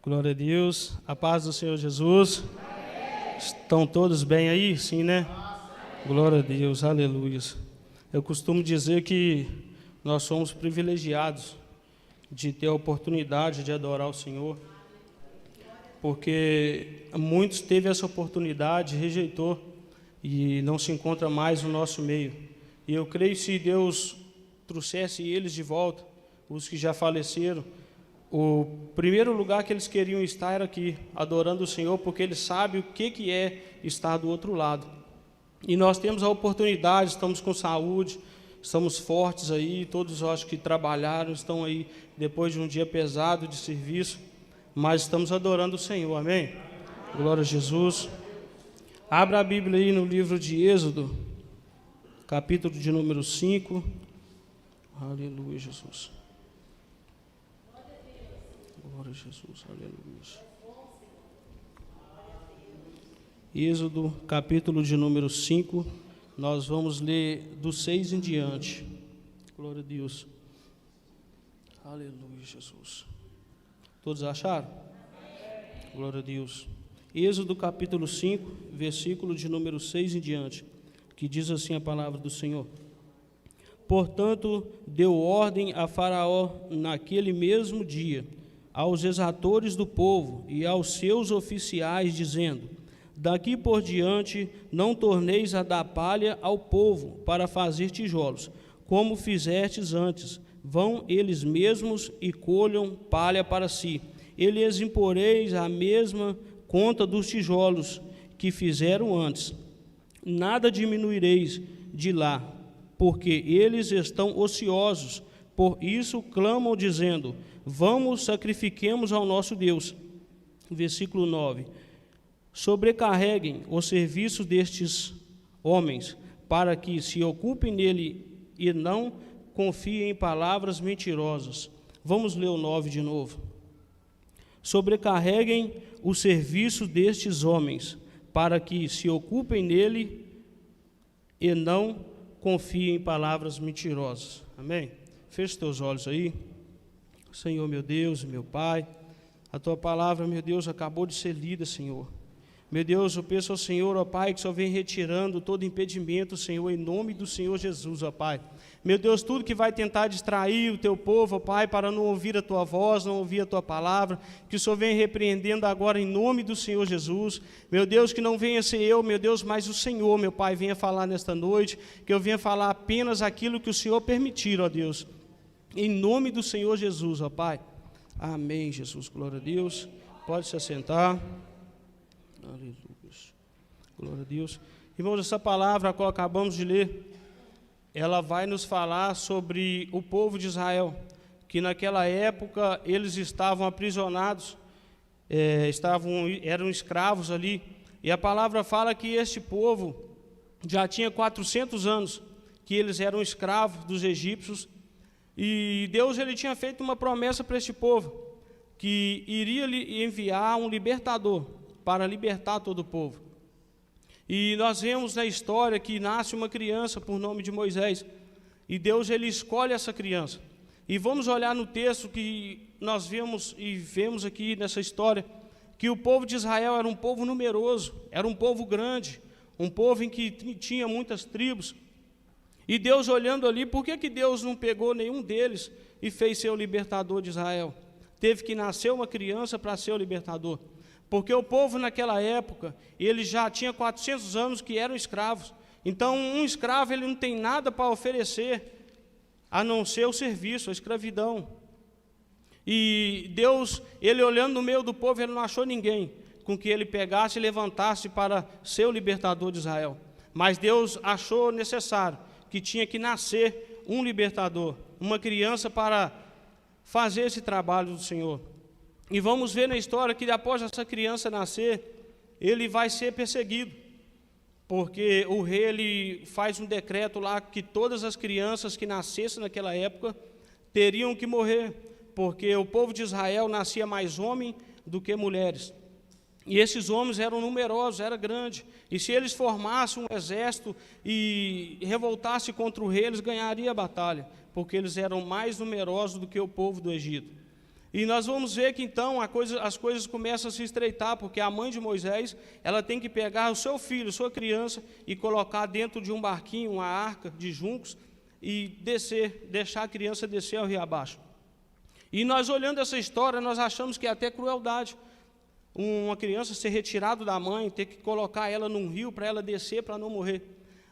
Glória a Deus, a paz do Senhor Jesus. Estão todos bem aí? Sim, né? Glória a Deus, aleluia. Eu costumo dizer que nós somos privilegiados de ter a oportunidade de adorar o Senhor, porque muitos teve essa oportunidade, rejeitou e não se encontra mais no nosso meio. E eu creio que se Deus trouxesse eles de volta, os que já faleceram, o primeiro lugar que eles queriam estar era aqui, adorando o Senhor, porque eles sabem o que é estar do outro lado. E nós temos a oportunidade, estamos com saúde, estamos fortes aí, todos acho que trabalharam, estão aí depois de um dia pesado de serviço, mas estamos adorando o Senhor, amém? Glória a Jesus. Abra a Bíblia aí no livro de Êxodo, capítulo de número 5. Aleluia, Jesus. Glória a Jesus, aleluia. Êxodo, capítulo de número 5, nós vamos ler do 6 em diante. Glória a Deus. Aleluia, Jesus. Todos acharam? Glória a Deus. Êxodo, capítulo 5, versículo de número 6 em diante, que diz assim a palavra do Senhor. Portanto, deu ordem a Faraó naquele mesmo dia, aos exatores do povo e aos seus oficiais, dizendo: daqui por diante não torneis a dar palha ao povo para fazer tijolos, como fizestes antes. Vão eles mesmos e colham palha para si. E lhes imporeis a mesma conta dos tijolos que fizeram antes. Nada diminuireis de lá, porque eles estão ociosos. Por isso clamam, dizendo: vamos, sacrifiquemos ao nosso Deus. Versículo 9. Sobrecarreguem o serviço destes homens, para que se ocupem nele e não confiem em palavras mentirosas. Vamos ler o 9 de novo. Sobrecarreguem o serviço destes homens, para que se ocupem nele e não confiem em palavras mentirosas. Amém? Feche teus olhos aí. Senhor, meu Deus, meu Pai, a Tua palavra, meu Deus, acabou de ser lida, Senhor. Meu Deus, eu peço ao Senhor, ó Pai, que só vem retirando todo impedimento, Senhor, em nome do Senhor Jesus, ó Pai. Meu Deus, tudo que vai tentar distrair o Teu povo, ó Pai, para não ouvir a Tua voz, não ouvir a Tua palavra, que o Senhor venha repreendendo agora em nome do Senhor Jesus. Meu Deus, que não venha ser eu, meu Deus, mas o Senhor, meu Pai, venha falar nesta noite, que eu venha falar apenas aquilo que o Senhor permitir, ó Deus. Em nome do Senhor Jesus, ó Pai. Amém, Jesus. Glória a Deus. Pode se assentar. Aleluia. Glória a Deus. Irmãos, essa palavra a qual acabamos de ler, ela vai nos falar sobre o povo de Israel, que naquela época eles estavam aprisionados, eram escravos ali, e a palavra fala que este povo já tinha 400 anos, que eles eram escravos dos egípcios, e Deus ele tinha feito uma promessa para este povo, que iria lhe enviar um libertador, para libertar todo o povo. E nós vemos na história que nasce uma criança por nome de Moisés, e Deus ele escolhe essa criança. E vamos olhar no texto que nós vemos aqui nessa história, que o povo de Israel era um povo numeroso, era um povo grande, um povo em que tinha muitas tribos. E Deus olhando ali, por que Deus não pegou nenhum deles e fez ser o libertador de Israel? Teve que nascer uma criança para ser o libertador. Porque o povo naquela época, ele já tinha 400 anos que eram escravos. Então, um escravo ele não tem nada para oferecer, a não ser o serviço, a escravidão. E Deus, ele olhando no meio do povo, ele não achou ninguém com que ele pegasse e levantasse para ser o libertador de Israel. Mas Deus achou necessário que tinha que nascer um libertador, uma criança para fazer esse trabalho do Senhor. E vamos ver na história que após essa criança nascer, ele vai ser perseguido, porque o rei ele faz um decreto lá que todas as crianças que nascessem naquela época teriam que morrer, porque o povo de Israel nascia mais homem do que mulheres. E esses homens eram numerosos, era grande, e se eles formassem um exército e revoltassem contra o rei, eles ganhariam a batalha, porque eles eram mais numerosos do que o povo do Egito. E nós vamos ver que então as coisas começam a se estreitar, porque a mãe de Moisés, ela tem que pegar o seu filho, sua criança, e colocar dentro de um barquinho, uma arca de juncos, e deixar a criança descer ao rio abaixo. E nós olhando essa história, nós achamos que é até crueldade. Uma criança ser retirada da mãe, ter que colocar ela num rio para ela descer, para não morrer.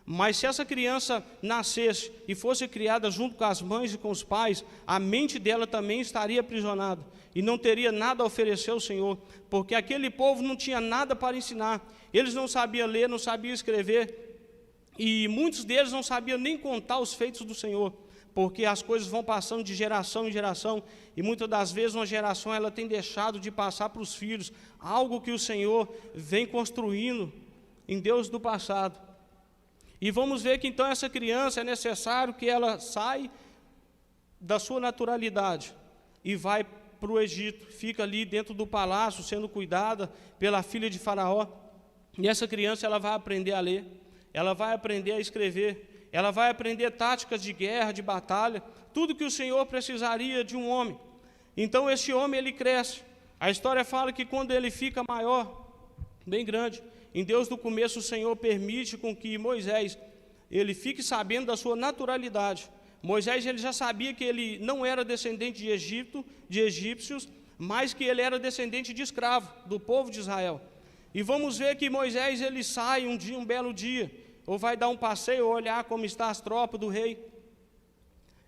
Mas se essa criança nascesse e fosse criada junto com as mães e com os pais, a mente dela também estaria aprisionada e não teria nada a oferecer ao Senhor, porque aquele povo não tinha nada para ensinar. Eles não sabiam ler, não sabiam escrever, e muitos deles não sabiam nem contar os feitos do Senhor, porque as coisas vão passando de geração em geração, e muitas das vezes uma geração ela tem deixado de passar para os filhos algo que o Senhor vem construindo em Deus do passado. E vamos ver que então essa criança é necessário que ela saia da sua naturalidade e vai para o Egito, fica ali dentro do palácio sendo cuidada pela filha de Faraó. E essa criança ela vai aprender a ler, ela vai aprender a escrever, ela vai aprender táticas de guerra, de batalha, tudo que o Senhor precisaria de um homem. Então esse homem ele cresce. A história fala que quando ele fica maior, bem grande, em Deus do começo o Senhor permite com que Moisés ele fique sabendo da sua naturalidade. Moisés ele já sabia que ele não era descendente de Egito, de egípcios, mas que ele era descendente de escravo do povo de Israel. E vamos ver que Moisés ele sai um belo dia, ou vai dar um passeio, ou olhar como estão as tropas do rei,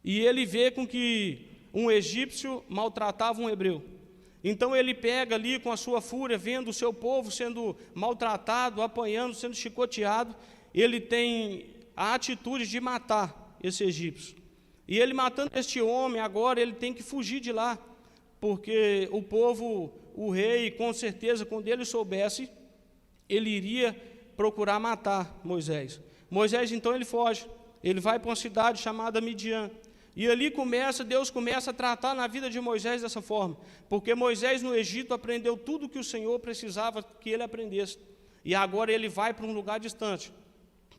e ele vê com que um egípcio maltratava um hebreu. Então ele pega ali com a sua fúria, vendo o seu povo sendo maltratado, apanhando, sendo chicoteado, ele tem a atitude de matar esse egípcio. E ele matando este homem, agora ele tem que fugir de lá, porque o povo, o rei, com certeza, quando ele soubesse, ele iria procurar matar Moisés. Moisés então ele foge, ele vai para uma cidade chamada Midian. E ali Deus começa a tratar na vida de Moisés dessa forma, porque Moisés no Egito aprendeu tudo que o Senhor precisava que ele aprendesse, e agora ele vai para um lugar distante,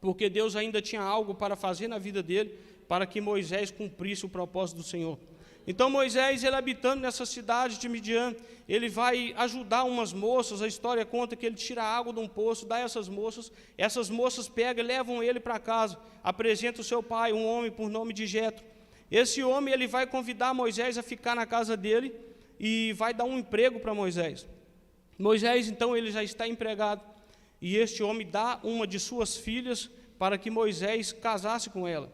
porque Deus ainda tinha algo para fazer na vida dele, para que Moisés cumprisse o propósito do Senhor. Então Moisés, ele habitando nessa cidade de Midian, ele vai ajudar umas moças. A história conta que ele tira água de um poço, dá a essas moças pegam e levam ele para casa, apresenta o seu pai, um homem por nome de Jetro. Esse homem ele vai convidar Moisés a ficar na casa dele e vai dar um emprego para Moisés. Moisés então ele já está empregado, e este homem dá uma de suas filhas para que Moisés casasse com ela.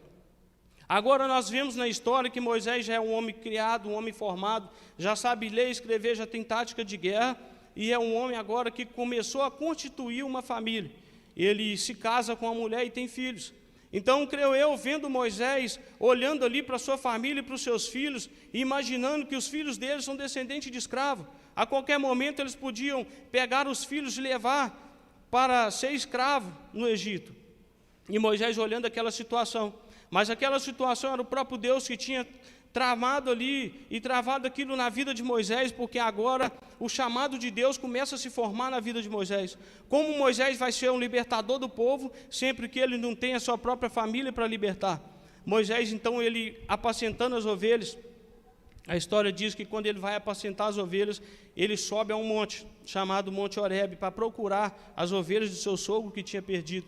Agora nós vemos na história que Moisés já é um homem criado, um homem formado, já sabe ler e escrever, já tem tática de guerra, e é um homem agora que começou a constituir uma família. Ele se casa com uma mulher e tem filhos. Então, creio eu, vendo Moisés, olhando ali para a sua família e para os seus filhos, e imaginando que os filhos deles são descendentes de escravo. A qualquer momento eles podiam pegar os filhos e levar para ser escravo no Egito. E Moisés olhando aquela situação, mas aquela situação era o próprio Deus que tinha tramado ali e travado aquilo na vida de Moisés, porque agora o chamado de Deus começa a se formar na vida de Moisés. Como Moisés vai ser um libertador do povo, sempre que ele não tem a sua própria família para libertar. Moisés, então, ele apacentando as ovelhas, a história diz que quando ele vai apacentar as ovelhas, ele sobe a um monte, chamado Monte Horebe, para procurar as ovelhas do seu sogro que tinha perdido.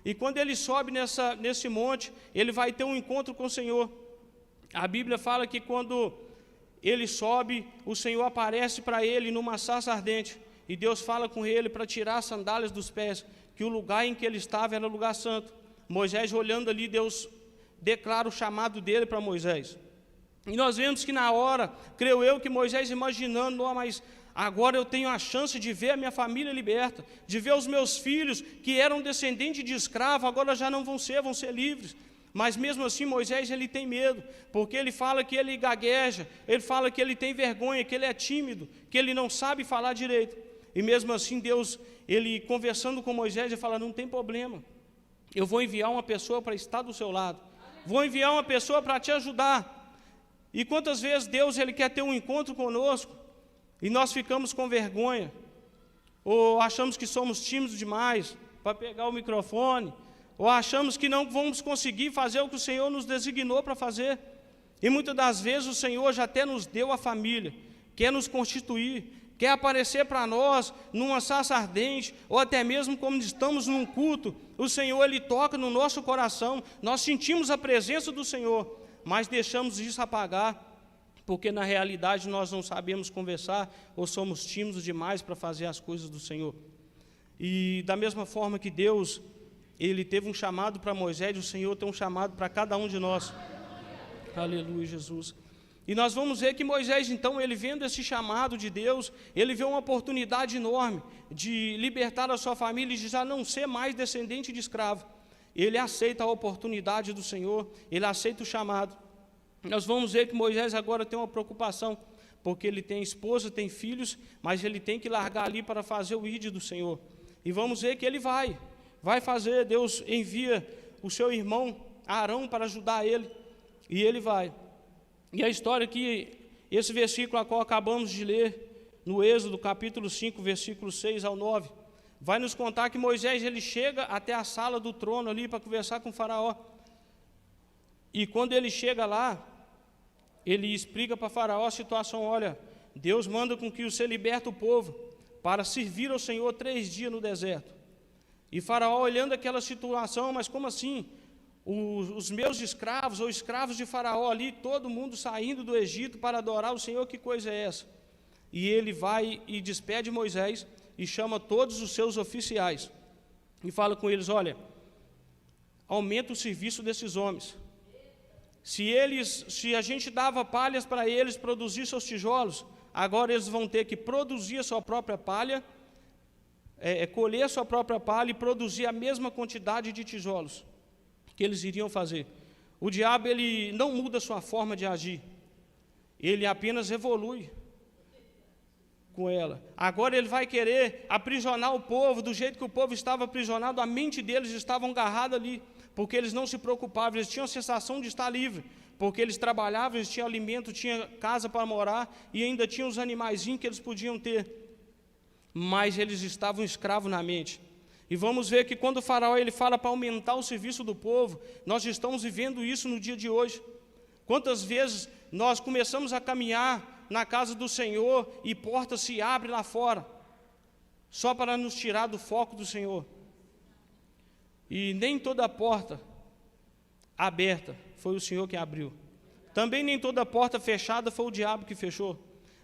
E quando ele sobe nesse monte, ele vai ter um encontro com o Senhor. A Bíblia fala que quando ele sobe, o Senhor aparece para ele numa sarça ardente, e Deus fala com ele para tirar as sandálias dos pés, que o lugar em que ele estava era lugar santo. Moisés olhando ali, Deus declara o chamado dele para Moisés. E nós vemos que na hora, creio eu, que Moisés imaginando, mas agora eu tenho a chance de ver a minha família liberta, de ver os meus filhos que eram descendentes de escravo, agora já não vão ser livres. Mas mesmo assim Moisés ele tem medo, porque ele fala que ele gagueja, ele fala que ele tem vergonha, que ele é tímido, que ele não sabe falar direito. E mesmo assim Deus, ele conversando com Moisés, ele fala, não tem problema, eu vou enviar uma pessoa para estar do seu lado, vou enviar uma pessoa para te ajudar. E quantas vezes Deus ele quer ter um encontro conosco, e nós ficamos com vergonha, ou achamos que somos tímidos demais para pegar o microfone, ou achamos que não vamos conseguir fazer o que o Senhor nos designou para fazer. E muitas das vezes o Senhor já até nos deu a família, quer nos constituir, quer aparecer para nós numa sarça ardente, ou até mesmo como estamos num culto, o Senhor, Ele toca no nosso coração, nós sentimos a presença do Senhor, mas deixamos isso apagar, porque na realidade nós não sabemos conversar, ou somos tímidos demais para fazer as coisas do Senhor. E da mesma forma que Deus, Ele teve um chamado para Moisés, o Senhor tem um chamado para cada um de nós. Aleluia, Jesus. E nós vamos ver que Moisés, então, ele vendo esse chamado de Deus, ele vê uma oportunidade enorme de libertar a sua família e de já não ser mais descendente de escravo. Ele aceita a oportunidade do Senhor, ele aceita o chamado. Nós vamos ver que Moisés agora tem uma preocupação, porque ele tem esposa, tem filhos, mas ele tem que largar ali para fazer o ídolo do Senhor. E vamos ver que ele vai fazer, Deus envia o seu irmão Arão para ajudar ele, e ele vai. E a história que, esse versículo a qual acabamos de ler, no Êxodo, capítulo 5, versículo 6 ao 9, vai nos contar que Moisés, ele chega até a sala do trono ali para conversar com o faraó. E quando ele chega lá, ele explica para o faraó a situação, olha, Deus manda com que você liberte o povo para servir ao Senhor 3 dias no deserto. E faraó olhando aquela situação, mas como assim? Os meus escravos, ou escravos de faraó ali, todo mundo saindo do Egito para adorar o Senhor, que coisa é essa? E ele vai e despede Moisés e chama todos os seus oficiais e fala com eles, olha, aumenta o serviço desses homens. Se a gente dava palhas para eles produzir seus tijolos, agora eles vão ter que produzir a sua própria palha, colher a sua própria palha e produzir a mesma quantidade de tijolos que eles iriam fazer. O diabo, ele não muda a sua forma de agir, ele apenas evolui com ela. Agora ele vai querer aprisionar o povo do jeito que o povo estava aprisionado, a mente deles estava agarrada ali, porque eles não se preocupavam, eles tinham a sensação de estar livre, porque eles trabalhavam, eles tinham alimento, tinham casa para morar, e ainda tinham os animaizinhos que eles podiam ter, mas eles estavam escravos na mente. E vamos ver que quando o faraó ele fala para aumentar o serviço do povo, nós estamos vivendo isso no dia de hoje. Quantas vezes nós começamos a caminhar na casa do Senhor e portas se abrem lá fora, só para nos tirar do foco do Senhor. E nem toda porta aberta foi o Senhor que abriu. Também nem toda porta fechada foi o diabo que fechou.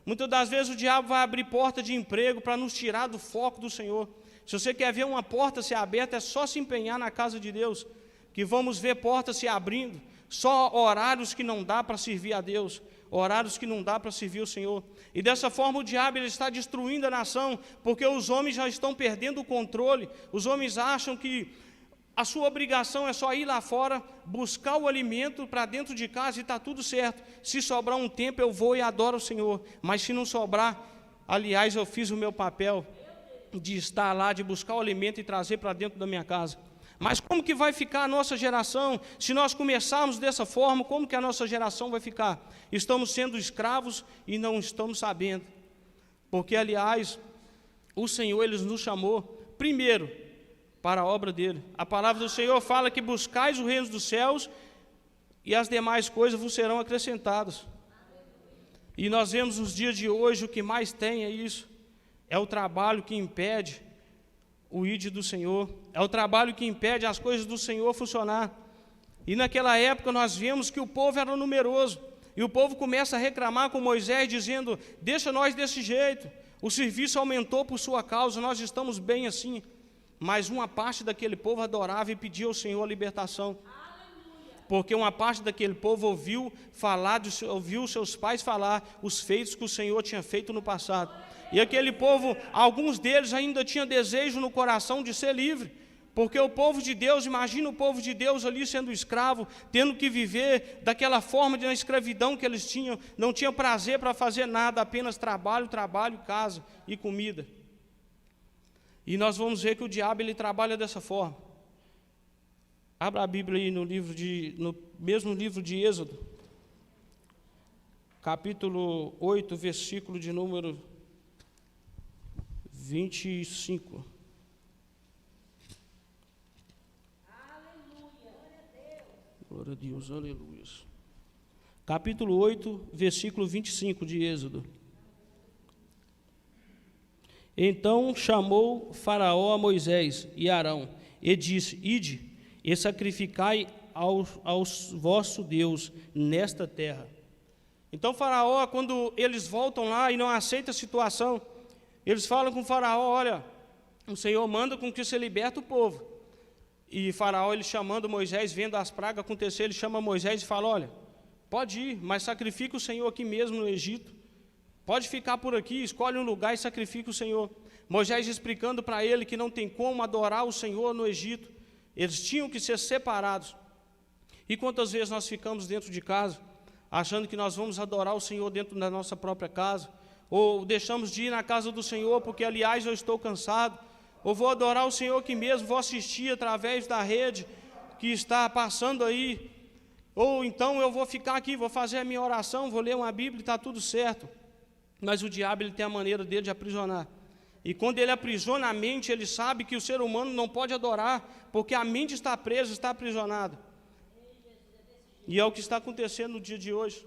Muitas das vezes o diabo vai abrir porta de emprego para nos tirar do foco do Senhor. Se você quer ver uma porta ser aberta, é só se empenhar na casa de Deus, que vamos ver portas se abrindo, só horários que não dá para servir a Deus, horários que não dá para servir o Senhor. E dessa forma o diabo ele está destruindo a nação, porque os homens já estão perdendo o controle, os homens acham que a sua obrigação é só ir lá fora, buscar o alimento para dentro de casa e está tudo certo. Se sobrar um tempo eu vou e adoro o Senhor, mas se não sobrar, aliás, eu fiz o meu papel de estar lá, de buscar o alimento e trazer para dentro da minha casa. Mas como que vai ficar a nossa geração? Se nós começarmos dessa forma, como que a nossa geração vai ficar? Estamos sendo escravos e não estamos sabendo. Porque, aliás, o Senhor ele nos chamou, primeiro, para a obra dele. A palavra do Senhor fala que buscais o reino dos céus e as demais coisas vos serão acrescentadas. E nós vemos nos dias de hoje, o que mais tem é isso. É o trabalho que impede o ID do Senhor, é o trabalho que impede as coisas do Senhor funcionar. E naquela época nós vemos que o povo era numeroso, e o povo começa a reclamar com Moisés, dizendo, deixa nós desse jeito, o serviço aumentou por sua causa, nós estamos bem assim. Mas uma parte daquele povo adorava e pedia ao Senhor a libertação. Porque uma parte daquele povo ouviu seus pais falar os feitos que o Senhor tinha feito no passado. E aquele povo, alguns deles ainda tinham desejo no coração de ser livre, porque o povo de Deus, imagina o povo de Deus ali sendo escravo, tendo que viver daquela forma de escravidão que eles tinham, não tinham prazer para fazer nada, apenas trabalho, casa e comida. E nós vamos ver que o diabo ele trabalha dessa forma. Abra a Bíblia aí no mesmo livro de Êxodo, capítulo 8, versículo de número 25. Glória a Deus, aleluia. Capítulo 8, versículo 25 de Êxodo. Então chamou Faraó a Moisés e Arão, e disse: Ide, e sacrificai ao vosso Deus nesta terra. Então Faraó, quando eles voltam lá e não aceitam a situação, eles falam com Faraó: olha, o Senhor manda com que você liberte o povo. E Faraó, ele chamando Moisés, vendo as pragas acontecer, ele chama Moisés e fala: olha, pode ir, mas sacrifica o Senhor aqui mesmo no Egito. Pode ficar por aqui, escolhe um lugar e sacrifica o Senhor. Moisés explicando para ele que não tem como adorar o Senhor no Egito. Eles tinham que ser separados. E quantas vezes nós ficamos dentro de casa, achando que nós vamos adorar o Senhor dentro da nossa própria casa, ou deixamos de ir na casa do Senhor porque, aliás, eu estou cansado, ou vou adorar o Senhor aqui mesmo, vou assistir através da rede que está passando aí, ou então eu vou ficar aqui, vou fazer a minha oração, vou ler uma Bíblia e está tudo certo. Mas o diabo, ele tem a maneira dele de aprisionar. E quando ele aprisiona a mente, ele sabe que o ser humano não pode adorar, porque a mente está presa, está aprisionada. E é o que está acontecendo no dia de hoje.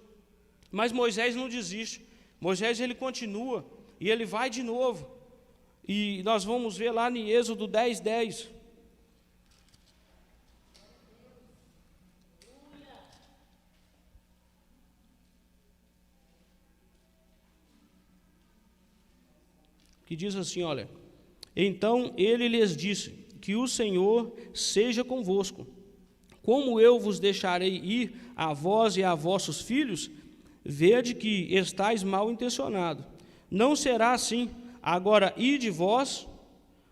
Mas Moisés não desiste. Moisés, ele continua, e ele vai de novo. E nós vamos ver lá em Êxodo 10:10. Que diz assim, olha: então ele lhes disse: que o Senhor seja convosco. Como eu vos deixarei ir a vós e a vossos filhos, vede que estáis mal intencionado. Não será assim. Agora ide vós,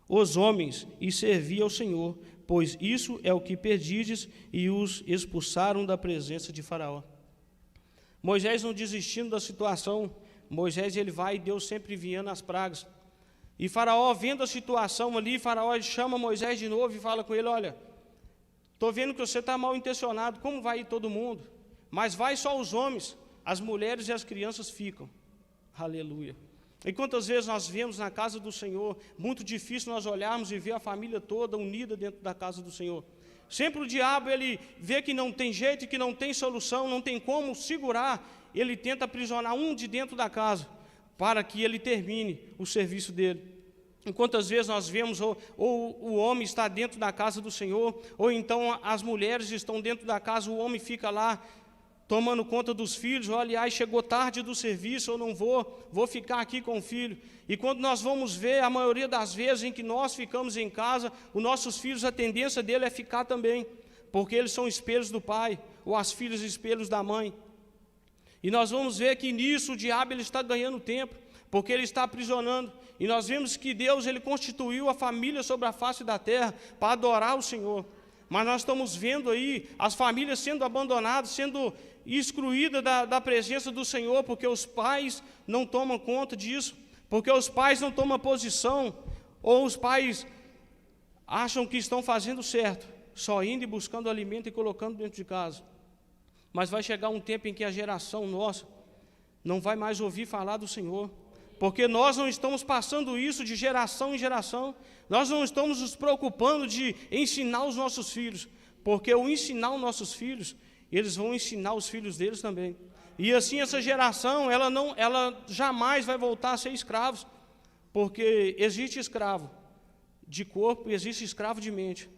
os homens, e servi ao Senhor, pois isso é o que pedides, e os expulsaram da presença de Faraó. Moisés não desistindo da situação, Moisés, ele vai, e Deus sempre enviando as pragas. E Faraó, vendo a situação ali, Faraó chama Moisés de novo e fala com ele: olha, estou vendo que você está mal intencionado, como vai ir todo mundo? Mas vai só os homens, as mulheres e as crianças ficam. Aleluia. E quantas vezes nós vemos na casa do Senhor, muito difícil nós olharmos e ver a família toda unida dentro da casa do Senhor. Sempre o diabo, ele vê que não tem jeito, que não tem solução, não tem como segurar, ele tenta aprisionar um de dentro da casa, para que ele termine o serviço dele. E quantas vezes nós vemos ou o homem está dentro da casa do Senhor, ou então as mulheres estão dentro da casa, o homem fica lá tomando conta dos filhos, ou aliás, chegou tarde do serviço, eu não vou ficar aqui com o filho. E quando nós vamos ver, a maioria das vezes em que nós ficamos em casa, os nossos filhos, a tendência dele é ficar também, porque eles são espelhos do pai, ou as filhas espelhos da mãe. E nós vamos ver que nisso o diabo, ele está ganhando tempo, porque ele está aprisionando. E nós vemos que Deus, ele constituiu a família sobre a face da terra para adorar o Senhor. Mas nós estamos vendo aí as famílias sendo abandonadas, sendo excluídas da presença do Senhor, porque os pais não tomam conta disso, porque os pais não tomam posição, ou os pais acham que estão fazendo certo, só indo e buscando alimento e colocando dentro de casa. Mas vai chegar um tempo em que a geração nossa não vai mais ouvir falar do Senhor, porque nós não estamos passando isso de geração em geração, nós não estamos nos preocupando de ensinar os nossos filhos, porque ao ensinar os nossos filhos, eles vão ensinar os filhos deles também. E assim essa geração, ela jamais vai voltar a ser escravos, porque existe escravo de corpo e existe escravo de mente.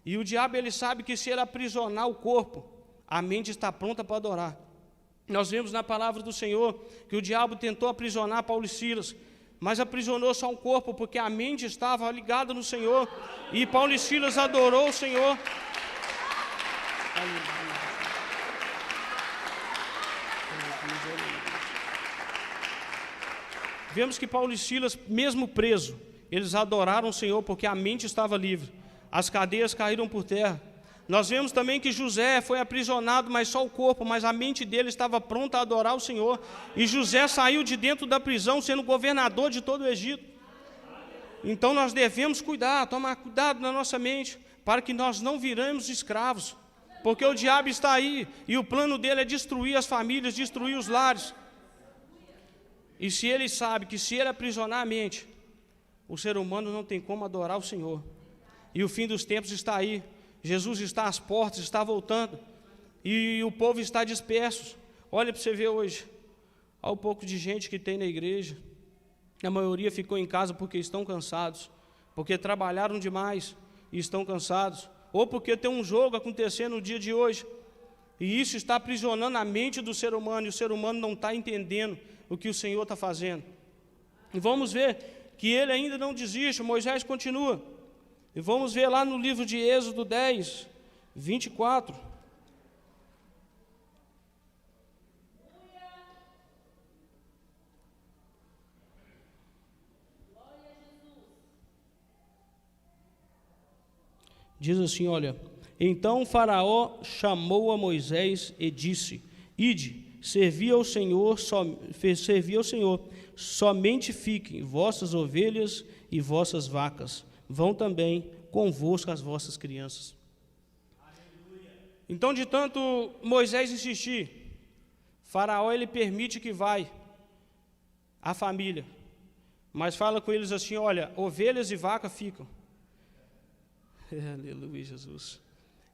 E o diabo, ele sabe que se ele aprisionar o corpo, a mente está pronta para adorar. Nós vemos na palavra do Senhor que o diabo tentou aprisionar Paulo e Silas, mas aprisionou só o corpo, porque a mente estava ligada no Senhor, e Paulo e Silas adorou o Senhor. Vemos que Paulo e Silas, mesmo preso, eles adoraram o Senhor, porque a mente estava livre, as cadeias caíram por terra. Nós vemos também que José foi aprisionado, mas só o corpo, mas a mente dele estava pronta a adorar o Senhor. E José saiu de dentro da prisão, sendo governador de todo o Egito. Então nós devemos tomar cuidado na nossa mente, para que nós não viremos escravos. Porque o diabo está aí, e o plano dele é destruir as famílias, destruir os lares. E se ele sabe que se ele aprisionar a mente, o ser humano não tem como adorar o Senhor. E o fim dos tempos está aí. Jesus está às portas, está voltando, e o povo está disperso. Olha para você ver hoje, olha o pouco de gente que tem na igreja, A maioria ficou em casa porque estão cansados, porque trabalharam demais e estão cansados, ou porque tem um jogo acontecendo no dia de hoje, e isso está aprisionando a mente do ser humano, e o ser humano não está entendendo o que o Senhor está fazendo. E vamos ver que ele ainda não desiste, Moisés continua. E vamos ver lá no livro de Êxodo 10, 24. Diz assim, olha: então Faraó chamou a Moisés e disse: ide, servi ao Senhor, somente fiquem vossas ovelhas e vossas vacas, vão também convosco as vossas crianças. Aleluia. Então, de tanto Moisés insistir, Faraó ele permite que vai a família, mas fala com eles assim: olha, ovelhas e vacas ficam. Aleluia, Jesus.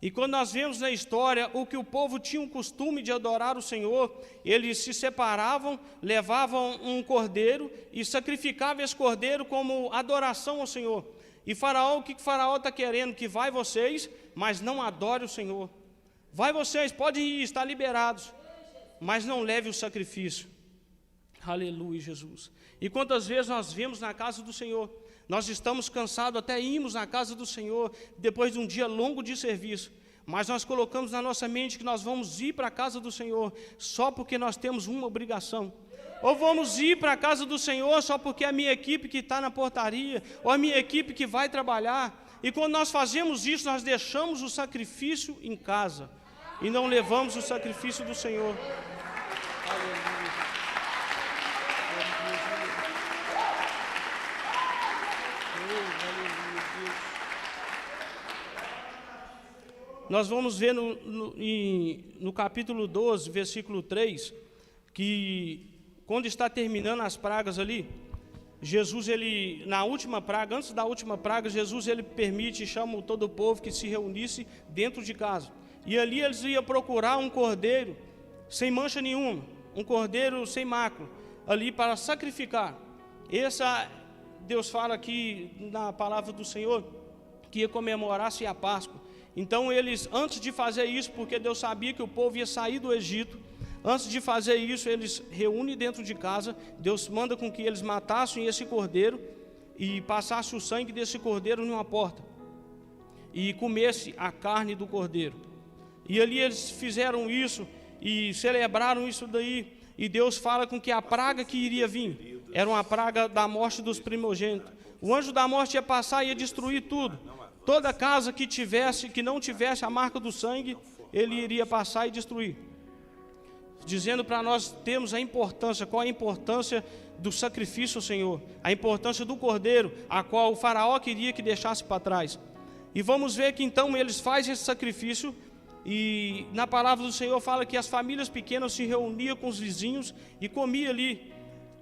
E quando nós vemos na história o que o povo tinha o costume de adorar o Senhor, eles se separavam, levavam um cordeiro e sacrificavam esse cordeiro como adoração ao Senhor. E Faraó, o que Faraó está querendo? Que vai vocês, mas não adore o Senhor. Vai vocês, podem ir, estar liberados, mas não leve o sacrifício. Aleluia, Jesus. E quantas vezes nós vemos na casa do Senhor, nós estamos cansados, até irmos na casa do Senhor, depois de um dia longo de serviço, mas nós colocamos na nossa mente que nós vamos ir para a casa do Senhor só porque nós temos uma obrigação. Ou vamos ir para a casa do Senhor só porque a minha equipe que está na portaria, ou a minha equipe que vai trabalhar. E quando nós fazemos isso, nós deixamos o sacrifício em casa e não levamos o sacrifício do Senhor. Aleluia. Nós vamos ver no capítulo 12, versículo 3, que quando está terminando as pragas ali, Jesus, na última praga, antes da última praga, Jesus, ele permite, chama todo o povo que se reunisse dentro de casa. E ali eles iam procurar um cordeiro sem mancha nenhuma, um cordeiro sem mácula, ali para sacrificar. Deus fala aqui na palavra do Senhor, que ia comemorar-se a Páscoa. Então eles, antes de fazer isso, porque Deus sabia que o povo ia sair do Egito, antes de fazer isso, eles reúnem dentro de casa, Deus manda com que eles matassem esse cordeiro e passassem o sangue desse cordeiro numa porta e comesse a carne do cordeiro. E ali eles fizeram isso e celebraram isso daí, e Deus fala com que a praga que iria vir era uma praga da morte dos primogênitos. O anjo da morte ia passar e ia destruir tudo. Toda casa que não tivesse a marca do sangue, ele iria passar e destruir. Dizendo para nós termos a importância, qual a importância do sacrifício ao Senhor, a importância do cordeiro, a qual o Faraó queria que deixasse para trás. E vamos ver que então eles fazem esse sacrifício, e na palavra do Senhor fala que as famílias pequenas se reuniam com os vizinhos e comiam ali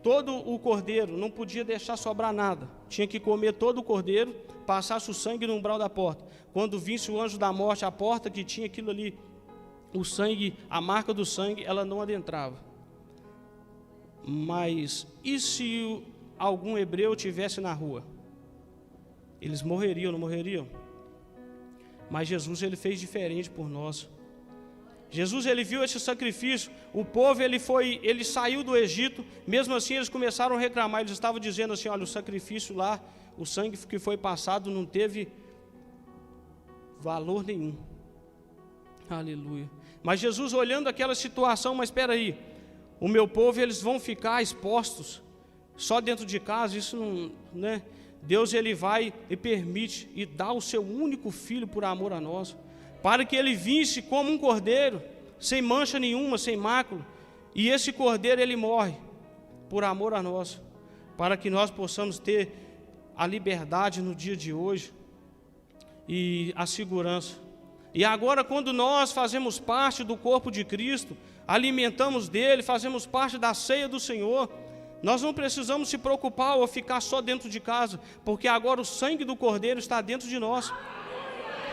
todo o cordeiro, não podia deixar sobrar nada, tinha que comer todo o cordeiro, passasse o sangue no umbral da porta. Quando visse o anjo da morte, a porta que tinha aquilo ali, o sangue, a marca do sangue, ela não adentrava. Mas e se algum hebreu estivesse na rua? Eles morreriam, não morreriam? Mas Jesus, ele fez diferente por nós. Jesus, ele viu esse sacrifício, o povo, ele saiu do Egito, mesmo assim eles começaram a reclamar, eles estavam dizendo assim: olha, o sacrifício lá, o sangue que foi passado não teve valor nenhum. Aleluia. Mas Jesus, olhando aquela situação, mas espera aí, o meu povo, eles vão ficar expostos só dentro de casa, isso não, né? Deus, ele vai e permite e dá o seu único filho por amor a nós, para que ele visse como um cordeiro, sem mancha nenhuma, sem mácula, e esse cordeiro ele morre por amor a nós, para que nós possamos ter a liberdade no dia de hoje e a segurança. E agora, quando nós fazemos parte do corpo de Cristo, alimentamos dele, fazemos parte da ceia do Senhor, nós não precisamos se preocupar ou ficar só dentro de casa, porque agora o sangue do cordeiro está dentro de nós.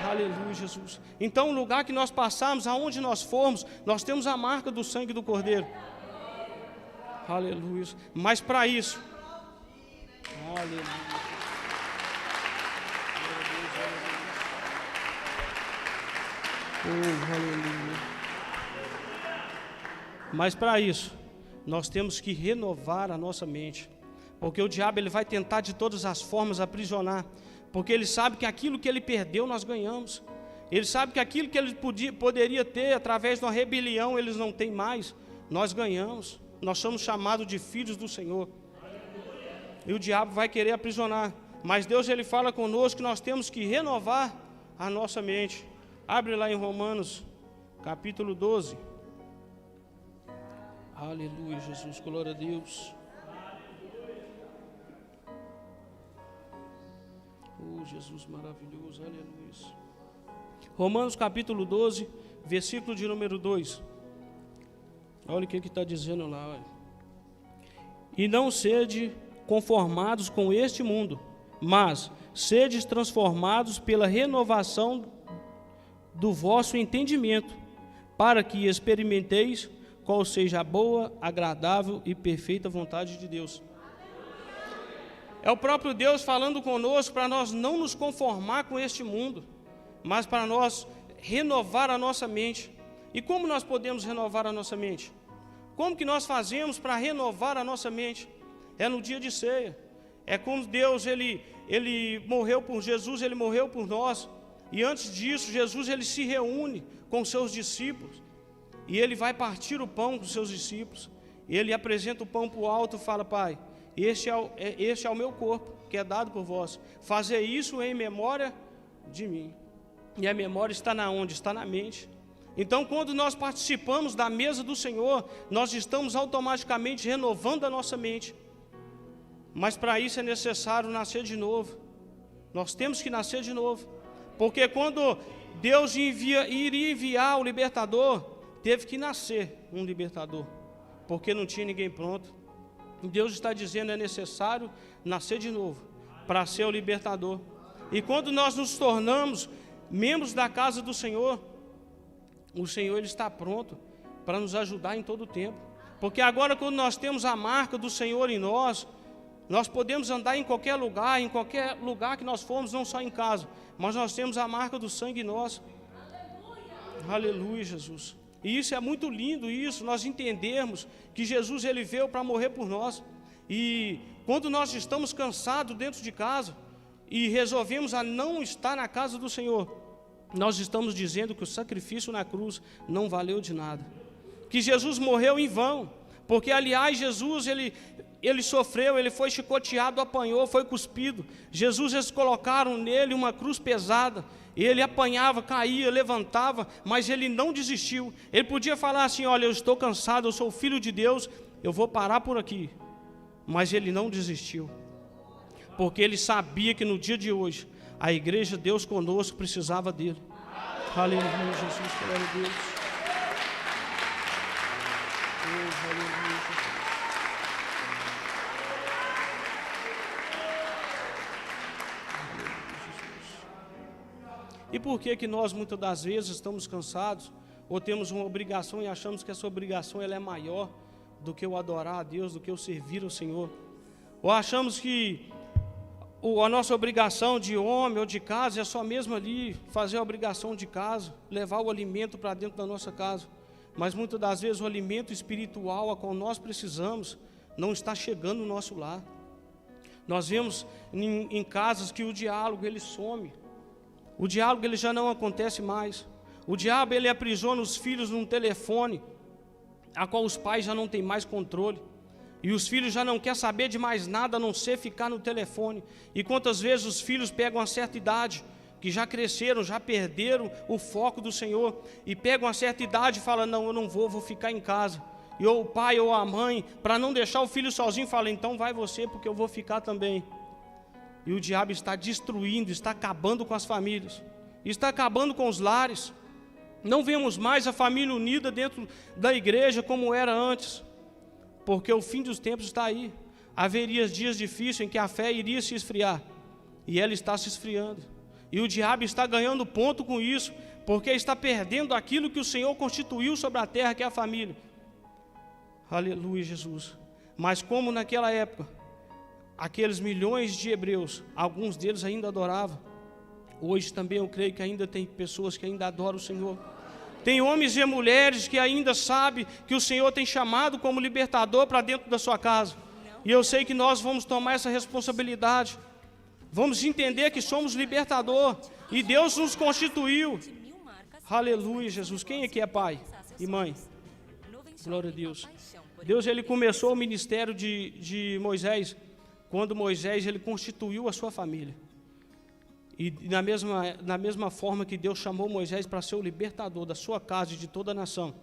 Aleluia, Jesus. Então, o lugar que nós passarmos, aonde nós formos, nós temos a marca do sangue do cordeiro. Aleluia. Mas para isso, Aleluia. Oh, aleluia. Mas para isso, nós temos que renovar a nossa mente. Porque o diabo ele vai tentar de todas as formas aprisionar. Porque ele sabe que aquilo que ele perdeu, nós ganhamos. Ele sabe que aquilo que ele poderia ter através de uma rebelião, eles não têm mais. Nós ganhamos. Nós somos chamados de filhos do Senhor. E o diabo vai querer aprisionar. Mas Deus ele fala conosco que nós temos que renovar a nossa mente. Abre lá em Romanos, capítulo 12. Aleluia, Jesus, glória a Deus. Oh, Jesus maravilhoso, aleluia. Romanos capítulo 12, versículo de número 2. Olha o que está dizendo lá. Olha. E não sede conformados com este mundo, mas sedes transformados pela renovação do vosso entendimento, para que experimenteis qual seja a boa, agradável e perfeita vontade de Deus. É o próprio Deus falando conosco para nós não nos conformar com este mundo, mas para nós renovar a nossa mente. E como nós podemos renovar a nossa mente? Como que nós fazemos para renovar a nossa mente? É no dia de ceia. É quando Deus, ele morreu por Jesus, ele morreu por nós. E antes disso, Jesus, ele se reúne com seus discípulos. E ele vai partir o pão com seus discípulos. E ele apresenta o pão para o alto e fala: Pai, este é o meu corpo, que é dado por vós. Fazer isso em memória de mim. E a memória está na onde? Está na mente. Então, quando nós participamos da mesa do Senhor, nós estamos automaticamente renovando a nossa mente. Mas para isso é necessário nascer de novo. Nós temos que nascer de novo. Porque quando Deus iria enviar o libertador, teve que nascer um libertador. Porque não tinha ninguém pronto. Deus está dizendo: é necessário nascer de novo para ser o libertador. E quando nós nos tornamos membros da casa do Senhor, o Senhor ele está pronto para nos ajudar em todo o tempo. Porque agora, quando nós temos a marca do Senhor em nós, nós podemos andar em qualquer lugar que nós formos, não só em casa, mas nós temos a marca do sangue em nós. Aleluia, Jesus. E isso é muito lindo, isso, nós entendermos que Jesus ele veio para morrer por nós. E quando nós estamos cansados dentro de casa e resolvemos a não estar na casa do Senhor, nós estamos dizendo que o sacrifício na cruz não valeu de nada. Que Jesus morreu em vão. Porque, aliás, Jesus, ele sofreu, ele foi chicoteado, apanhou, foi cuspido. Jesus, eles colocaram nele uma cruz pesada. Ele apanhava, caía, levantava, mas ele não desistiu. Ele podia falar assim: olha, eu estou cansado, eu sou filho de Deus, eu vou parar por aqui. Mas ele não desistiu. Porque ele sabia que no dia de hoje, a igreja Deus conosco precisava dele. Aleluia, Jesus, glória a Deus. Oh, aleluia, Jesus. E por que nós muitas das vezes estamos cansados ou temos uma obrigação e achamos que essa obrigação ela é maior do que o adorar a Deus, do que o servir ao Senhor? Ou achamos que a nossa obrigação de homem ou de casa é só mesmo ali fazer a obrigação de casa, levar o alimento para dentro da nossa casa. Mas muitas das vezes o alimento espiritual a qual nós precisamos não está chegando no nosso lar. Nós vemos em casas que o diálogo ele some. O diálogo ele já não acontece mais. O diabo ele aprisiona os filhos num telefone, a qual os pais já não têm mais controle. E os filhos já não querem saber de mais nada a não ser ficar no telefone. E quantas vezes os filhos pegam uma certa idade, que já cresceram, já perderam o foco do Senhor, e pegam uma certa idade e falam: não, eu não vou ficar em casa. E ou o pai ou a mãe, para não deixar o filho sozinho, fala: então vai você, porque eu vou ficar também. E o diabo está destruindo, está acabando com as famílias, está acabando com os lares. Não vemos mais a família unida dentro da igreja como era antes. Porque o fim dos tempos está aí. Haveria dias difíceis em que a fé iria se esfriar. E ela está se esfriando. E o diabo está ganhando ponto com isso, porque está perdendo aquilo que o Senhor constituiu sobre a terra, que é a família. Aleluia, Jesus. Mas como naquela época, aqueles milhões de hebreus, alguns deles ainda adoravam. Hoje também eu creio que ainda tem pessoas que ainda adoram o Senhor. Tem homens e mulheres que ainda sabem que o Senhor tem chamado como libertador para dentro da sua casa. E eu sei que nós vamos tomar essa responsabilidade. Vamos entender que somos libertador. E Deus nos constituiu. Aleluia, Jesus. Quem aqui é pai e mãe? Glória a Deus. Deus, Ele começou o ministério de Moisés, quando Moisés, ele constituiu a sua família. E na mesma forma que Deus chamou Moisés para ser o libertador da sua casa e de toda a nação,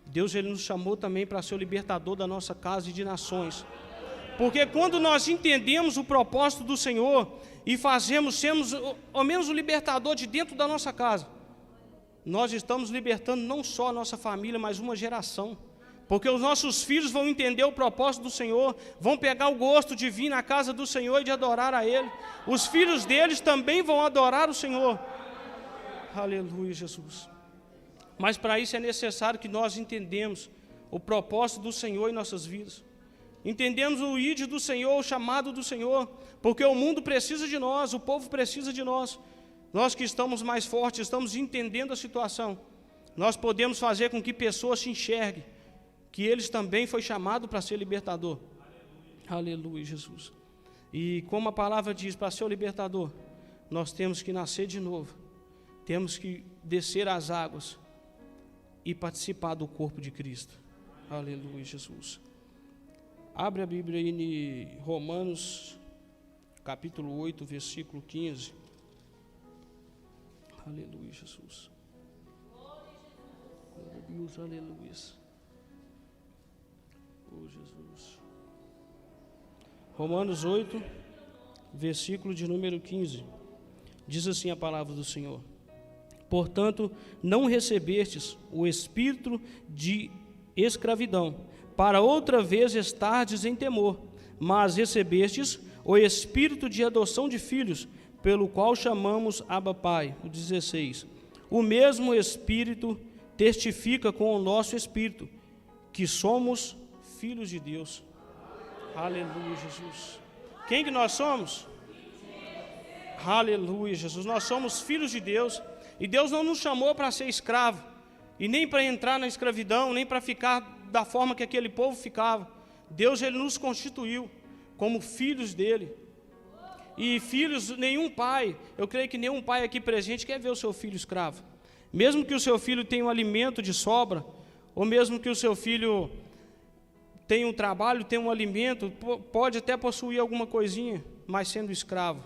Deus, Ele nos chamou também para ser o libertador da nossa casa e de nações. Porque quando nós entendemos o propósito do Senhor e sermos ao menos o libertador de dentro da nossa casa, nós estamos libertando não só a nossa família, mas uma geração. Porque os nossos filhos vão entender o propósito do Senhor, vão pegar o gosto de vir na casa do Senhor e de adorar a Ele. Os filhos deles também vão adorar o Senhor. Aleluia, Jesus. Mas para isso é necessário que nós entendemos o propósito do Senhor em nossas vidas. Entendemos o ídolo do Senhor, o chamado do Senhor, porque o mundo precisa de nós, o povo precisa de nós. Nós que estamos mais fortes, estamos entendendo a situação. Nós podemos fazer com que pessoas se enxerguem que eles também foi chamado para ser libertador. Aleluia, Jesus. E como a palavra diz, para ser o libertador, nós temos que nascer de novo. Temos que descer as águas e participar do corpo de Cristo. Aleluia, Jesus. Abre a Bíblia aí em Romanos, capítulo 8, versículo 15. Aleluia, Jesus. Glória a Deus, aleluia. Oh, Jesus. Romanos 8, versículo de número 15. Diz assim a palavra do Senhor: portanto, não recebestes o espírito de escravidão, para outra vez estardes em temor, mas recebestes o espírito de adoção de filhos, pelo qual chamamos Abba Pai. O 16. O mesmo Espírito testifica com o nosso espírito que somos filhos de Deus. Aleluia, Jesus. Quem que nós somos? Aleluia, Jesus. Nós somos filhos de Deus. E Deus não nos chamou para ser escravo, e nem para entrar na escravidão, nem para ficar da forma que aquele povo ficava. Deus, Ele nos constituiu como filhos dEle. E filhos, nenhum pai, eu creio que nenhum pai aqui presente quer ver o seu filho escravo. Mesmo que o seu filho tenha um alimento de sobra, ou mesmo que o seu filho tenha um trabalho, tenha um alimento, pode até possuir alguma coisinha, mas sendo escravo,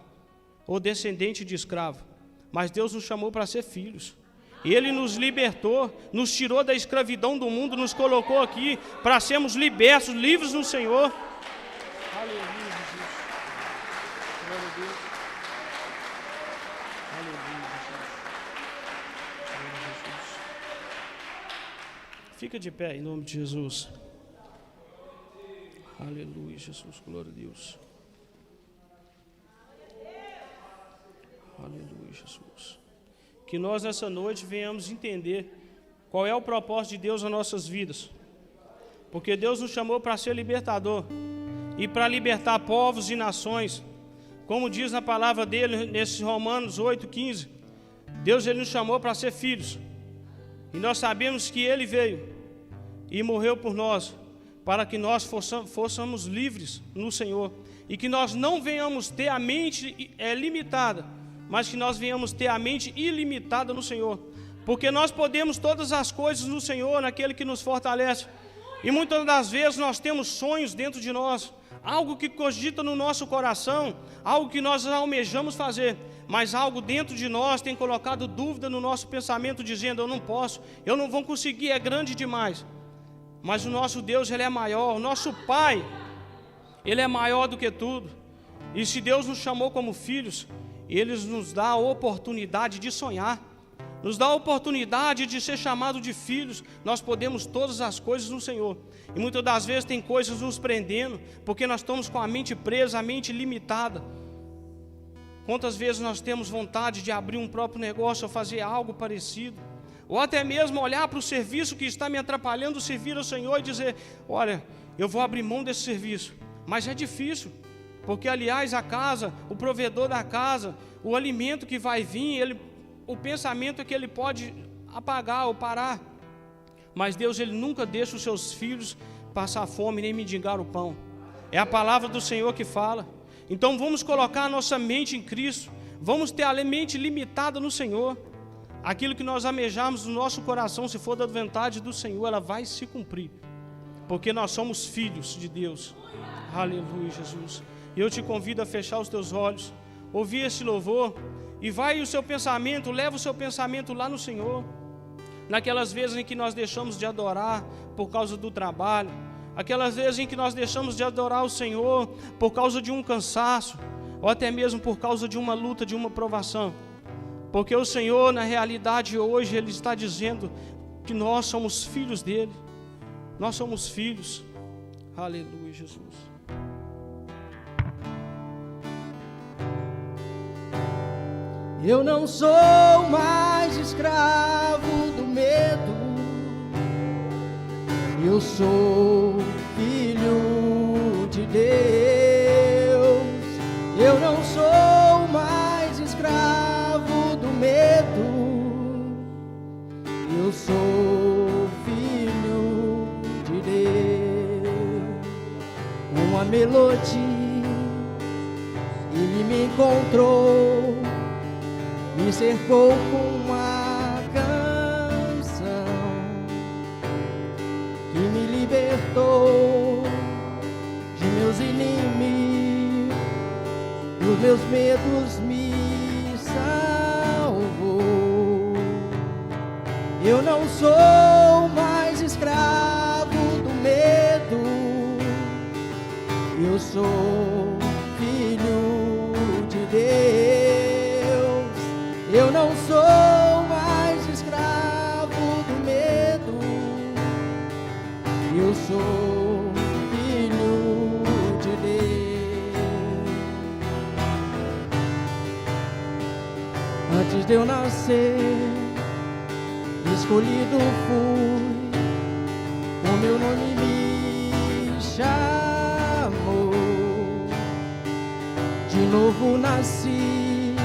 ou descendente de escravo. Mas Deus nos chamou para ser filhos. Ele nos libertou, nos tirou da escravidão do mundo, nos colocou aqui para sermos libertos, livres no Senhor. Aleluia, Jesus. Glória a Deus. Aleluia, Jesus. Glória a Jesus. Fica de pé em nome de Jesus. Aleluia, Jesus. Glória a Deus. Aleluia, Jesus. Que nós nessa noite venhamos entender qual é o propósito de Deus nas nossas vidas. Porque Deus nos chamou para ser libertador e para libertar povos e nações. Como diz na palavra dele, nesses Romanos 8:15, Deus, Ele nos chamou para ser filhos. E nós sabemos que Ele veio e morreu por nós, para que nós fossemos livres no Senhor. E que nós não venhamos ter a mente limitada, mas que nós venhamos ter a mente ilimitada no Senhor. Porque nós podemos todas as coisas no Senhor, naquele que nos fortalece. E muitas das vezes nós temos sonhos dentro de nós, algo que cogita no nosso coração, algo que nós almejamos fazer, mas algo dentro de nós tem colocado dúvida no nosso pensamento, dizendo: eu não posso, eu não vou conseguir, é grande demais. Mas o nosso Deus, Ele é maior, o nosso Pai, Ele é maior do que tudo. E se Deus nos chamou como filhos, Ele nos dá a oportunidade de sonhar, nos dá a oportunidade de ser chamado de filhos. Nós podemos todas as coisas no Senhor. E muitas das vezes tem coisas nos prendendo, porque nós estamos com a mente presa, a mente limitada. Quantas vezes nós temos vontade de abrir um próprio negócio ou fazer algo parecido, ou até mesmo olhar para o serviço que está me atrapalhando servir ao Senhor e dizer: olha, eu vou abrir mão desse serviço, mas é difícil. Porque, aliás, a casa, o provedor da casa, o alimento que vai vir, o pensamento é que ele pode apagar ou parar. Mas Deus, Ele nunca deixa os seus filhos passar fome, nem mendigar o pão. É a palavra do Senhor que fala. Então vamos colocar a nossa mente em Cristo. Vamos ter a mente limitada no Senhor. Aquilo que nós almejamos no nosso coração, se for da vontade do Senhor, ela vai se cumprir. Porque nós somos filhos de Deus. Aleluia, Jesus. E eu te convido a fechar os teus olhos, ouvir esse louvor, e vai o seu pensamento, leva o seu pensamento lá no Senhor. Naquelas vezes em que nós deixamos de adorar por causa do trabalho, aquelas vezes em que nós deixamos de adorar o Senhor por causa de um cansaço, ou até mesmo por causa de uma luta, de uma provação. Porque o Senhor, na realidade, hoje, Ele está dizendo que nós somos filhos dEle. Nós somos filhos. Aleluia, Jesus. Eu não sou mais escravo do medo. Eu sou filho de Deus. Eu não sou mais escravo do medo. Eu sou filho de Deus. Uma melodia, Ele me encontrou, me cercou com uma canção que me libertou de meus inimigos, dos meus medos me salvou. Eu não sou mais escravo do medo. Eu sou filho de Deus. Eu não sou mais escravo do medo. Eu sou filho de Deus. Antes de eu nascer, escolhido fui, o meu nome me chamou. De novo nasci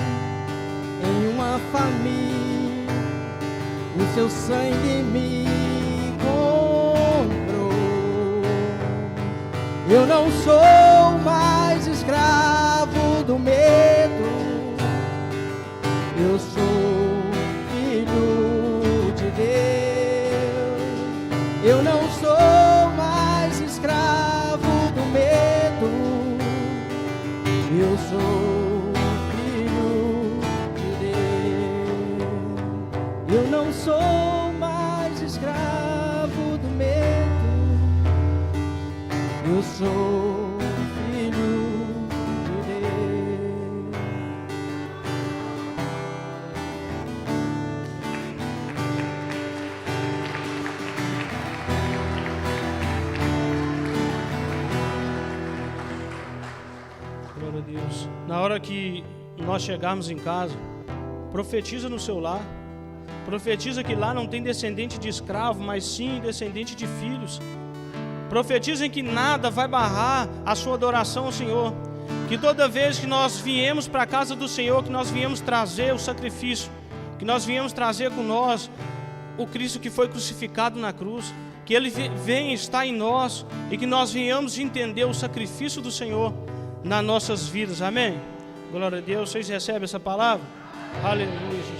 em uma família, o seu sangue me comprou. Eu não sou mais escravo do medo. Eu sou filho de Deus. Eu não sou mais escravo do medo. Eu sou filho de Deus. Eu não sou mais escravo do medo. Eu sou filho de Deus. Glória a Deus. Na hora que nós chegarmos em casa, profetiza no seu lar. Profetiza que lá não tem descendente de escravo, mas sim descendente de filhos. Profetizem que nada vai barrar a sua adoração ao Senhor. Que toda vez que nós viemos para a casa do Senhor, que nós viemos trazer o sacrifício, que nós viemos trazer com nós o Cristo que foi crucificado na cruz, que Ele venha estar em nós e que nós venhamos entender o sacrifício do Senhor nas nossas vidas. Amém? Glória a Deus. Vocês recebem essa palavra? Aleluia.